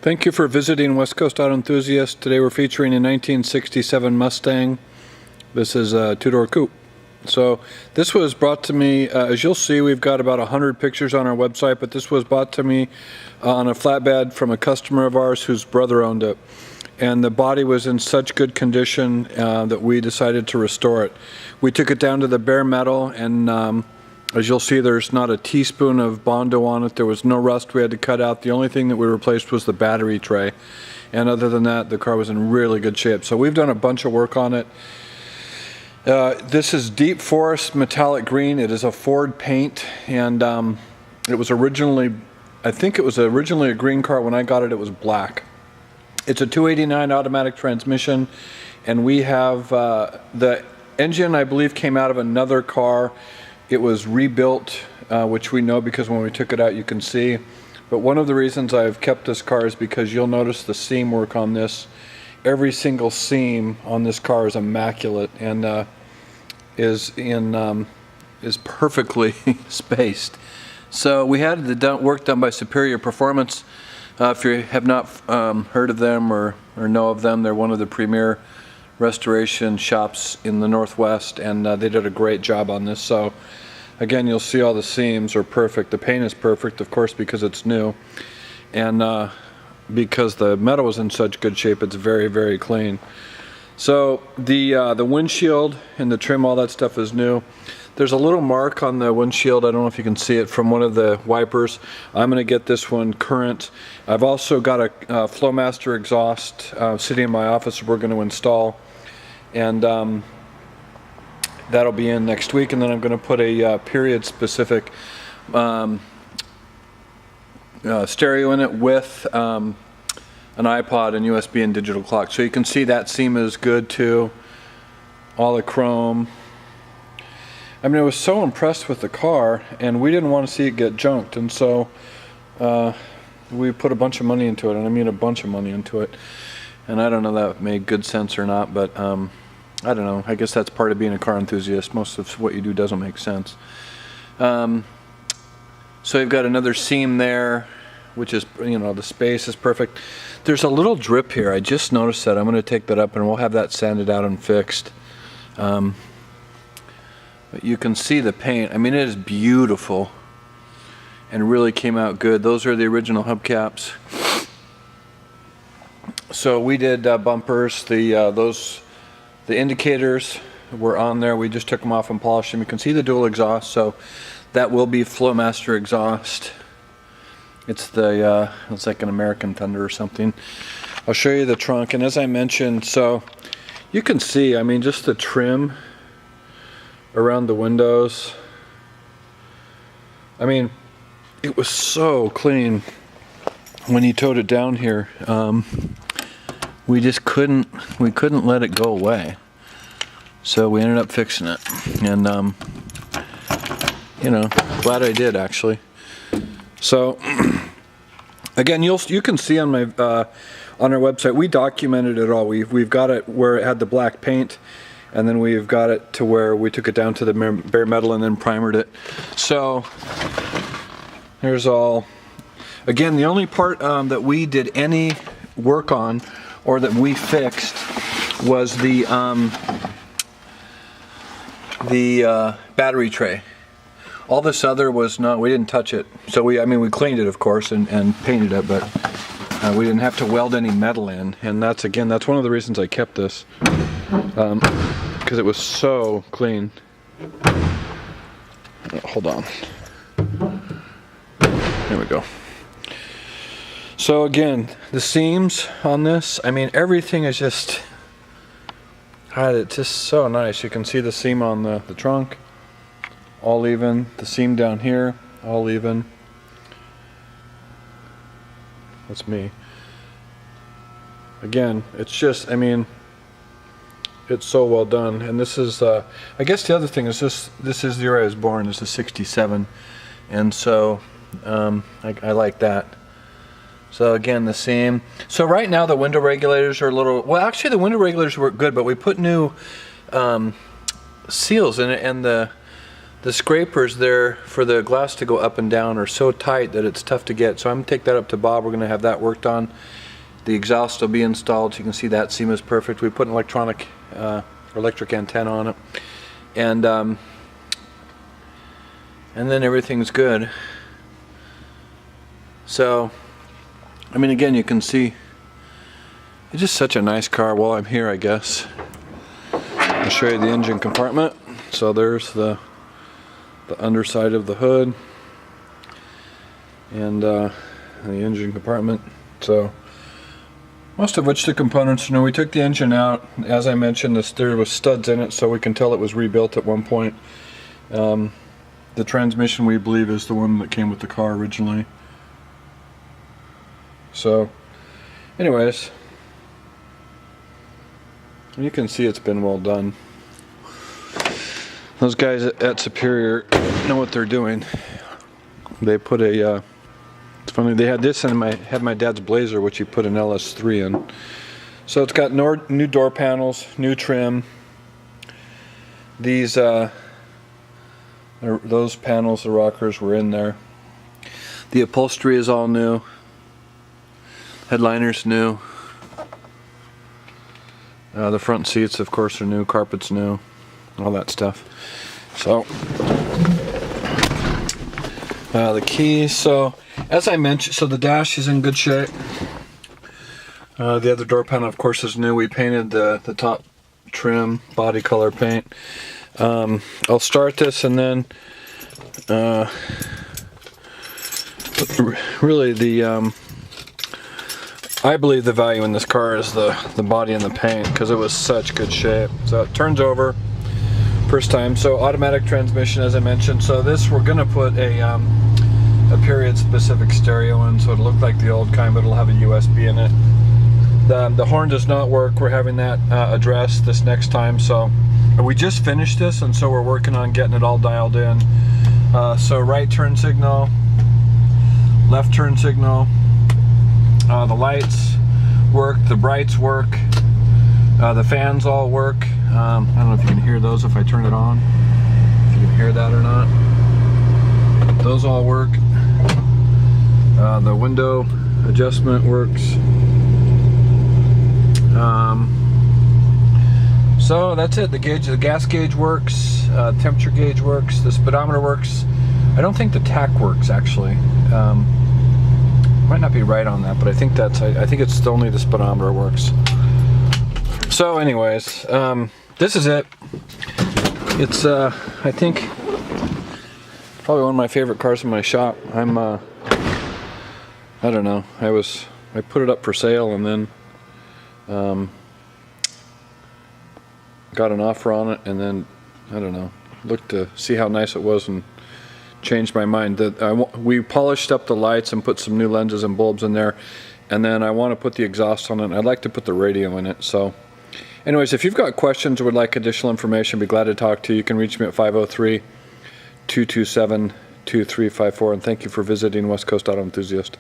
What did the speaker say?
Thank you for visiting West Coast Auto Enthusiasts. Today we're featuring a 1967 Mustang. This is a two-door coupe. So this was brought to me, as you'll see, we've got about 100 pictures on our website, but this was brought to me on a flatbed from a customer of ours whose brother owned it. And the body was in such good condition that we decided to restore it. We took it down to the bare metal, and as you'll see, there's not a teaspoon of Bondo on it. There was no rust we had to cut out. The only thing that we replaced was the battery tray. And other than that, the car was in really good shape. So we've done a bunch of work on it. This is deep forest metallic green. It is a Ford paint, and it was originally, I think it was originally a green car. When I got it, it was black. It's a 289 automatic transmission, and we have the engine, I believe, came out of another car. It was rebuilt, which we know because when we took it out you can see. But one of the reasons I've kept this car is because you'll notice the seam work on this. Every single seam on this car is immaculate and is perfectly spaced. So we had the work done by Superior Performance. If you have not heard of them or know of them, they're one of the premier restoration shops in the Northwest, and they did a great job on this. So again, you'll see all the seams are perfect. The paint is perfect, of course, because it's new, and because the metal is in such good shape, it's very, very clean. So the windshield and the trim, all that stuff is new. There's a little mark on the windshield, I don't know if you can see it, from one of the wipers. I'm going to get this one current. I've also got a Flowmaster exhaust sitting in my office we're going to install, and that'll be in next week. And then I'm going to put a period specific stereo in it with an iPod and USB and digital clock. So you can see that seam is good too. All the chrome. I mean, I was so impressed with the car, and we didn't want to see it get junked, and so we put a bunch of money into it, and I mean a bunch of money into it. And I don't know if that made good sense or not, but I don't know. I guess that's part of being a car enthusiast. Most of what you do doesn't make sense. So you've got another seam there, which is, you know, the space is perfect. There's a little drip here. I just noticed that. I'm going to take that up, and we'll have that sanded out and fixed. But you can see the paint. I mean, it is beautiful and really came out good. Those are the original hubcaps. So we did bumpers. The indicators were on there. We just took them off and polished them. You can see the dual exhaust, so that will be Flowmaster exhaust. It's like an American Thunder or something. I'll show you the trunk, and as I mentioned, so you can see, I mean, just the trim around the windows. I mean, it was so clean when he towed it down here. We just couldn't let it go away. So we ended up fixing it, and you know, glad I did actually. So again, you can see on my on our website, we documented it all. We've got it where it had the black paint, and then we've got it to where we took it down to the bare metal and then primered it. So here's all. Again, the only part that we did any work on or that we fixed was the battery tray. All this other was not, we didn't touch it. So we cleaned it, of course, and painted it, but we didn't have to weld any metal in. And that's one of the reasons I kept this. Because it was so clean. Hold on. There we go. So again, the seams on this, I mean, everything is just, it's just so nice. You can see the seam on the trunk, all even. The seam down here, all even. That's me. Again, it's just, I mean, it's so well done. And this is, I guess the other thing is this is the year I was born. This is '67, and so I like that. So again, the seam. So right now the window regulators are a little, well, actually the window regulators work good, but we put new seals in it, and the the scrapers there for the glass to go up and down are so tight that it's tough to get. So I'm gonna take that up to Bob. We're gonna have that worked on. The exhaust will be installed. So you can see that seam is perfect. We put an electric antenna on it, and then everything's good. So, I mean, again, you can see it's just such a nice car. While I'm here, I guess I'll show you the engine compartment. So there's the underside of the hood and the engine compartment. So most of which the components, we took the engine out. As I mentioned, there was studs in it, so we can tell it was rebuilt at one point. The transmission, we believe, is the one that came with the car originally. So anyways, you can see it's been well done. Those guys at Superior know what they're doing. They put a, it's funny, they had this in had my dad's Blazer, which he put an LS3 in. So it's got new door panels, new trim. These, those panels, the rockers were in there. The upholstery is all new. Headliner's new. The front seats, of course, are new. Carpet's new. All that stuff. So the keys. So as I mentioned, so the dash is in good shape. The other door panel, of course, is new. We painted the top trim, body color paint. I'll start this, and then really I believe the value in this car is the body and the paint, because it was such good shape. So it turns over first time. So automatic transmission, as I mentioned. So this, we're gonna put a period specific stereo in, so it'll look like the old kind, but it'll have a USB in it. The horn does not work. We're having that addressed this next time. So we just finished this, and so we're working on getting it all dialed in. So right turn signal, left turn signal. The lights work, the brights work, the fans all work. I don't know if you can hear those if I turn it on, if you can hear that or not. Those all work. The window adjustment works. So that's it. The gas gauge works, temperature gauge works, the speedometer works. I don't think the tach works, actually. Might not be right on that, but I think it's only the speedometer works. So anyways, this is it. It's I think probably one of my favorite cars in my shop. I don't know, I put it up for sale, and then got an offer on it, and then I don't know, looked to see how nice it was and changed my mind. We polished up the lights and put some new lenses and bulbs in there, and then I want to put the exhaust on it. I'd like to put the radio in it. So anyways, if you've got questions or would like additional information, I'd be glad to talk to you. You can reach me at 503-227-2354, and thank you for visiting West Coast Auto Enthusiast.